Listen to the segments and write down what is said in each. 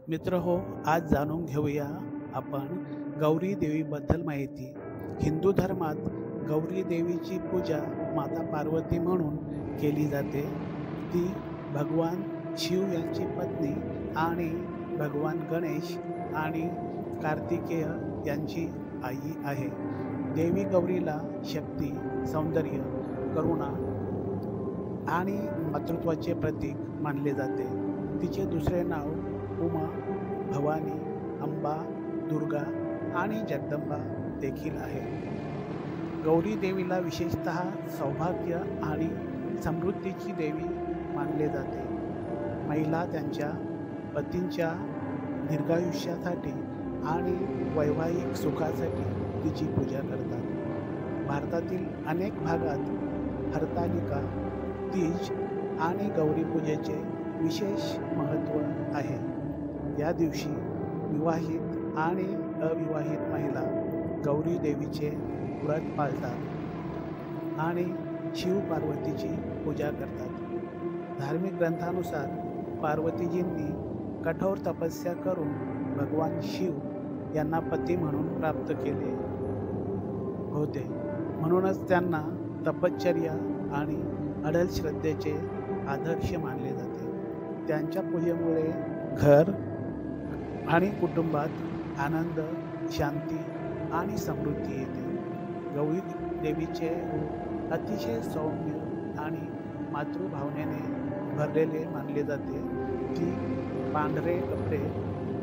मित्र हो, आज जाणून घेऊया आपण गौरी देवीबद्दल माहिती. हिंदू धर्मात गौरी देवीची पूजा माता पार्वती म्हणून केली जाते. ती भगवान शिव यांची पत्नी आणि भगवान गणेश आणि कार्तिकेय यांची आई आहे. देवी गौरीला शक्ती, सौंदर्य, करुणा आणि मातृत्वाचे प्रतीक मानले जाते. तिचे दुसरे नाव उमा, भवानी, अंबा, दुर्गा आणि जगदंबा देखील आहे. गौरी देवीला विशेषतः सौभाग्य आणि समृद्धीची देवी मानले जाते. महिला त्यांच्या पतींच्या दीर्घायुष्यासाठी आणि वैवाहिक सुखासाठी तिची पूजा करतात. भारतातील अनेक भागात हरतालिका, तीज आणि गौरी पूजेचे विशेष महत्त्व आहे. या दिवशी विवाहित आणि अविवाहित महिला गौरी देवीचे व्रत पाळतात आणि शिव पार्वतीची पूजा करतात. धार्मिक ग्रंथानुसार पार्वतीजींनी कठोर तपस्या करून भगवान शिव यांना पती म्हणून प्राप्त केले होते. म्हणूनच त्यांना तपश्चर्या आणि अढळ श्रद्धेचे आदर्श मानले जाते. त्यांच्या पूजेमुळे घर आणि कुटुंबात आनंद, शांती आणि समृद्धी येते. गौरी देवीचे रूप अतिशय सौम्य आणि मातृभावनेने भरलेले मानले जाते. ती पांढरे कपडे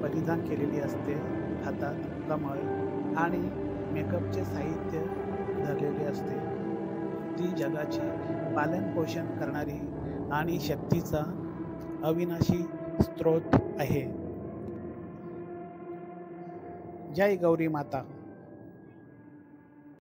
परिधान केलेली असते, हातात कमळ आणि मेकअपचे साहित्य धरलेले असते. ती जगाचे पालनपोषण करणारी आणि शक्तीचा अविनाशी स्रोत आहे. जय गौरी माता.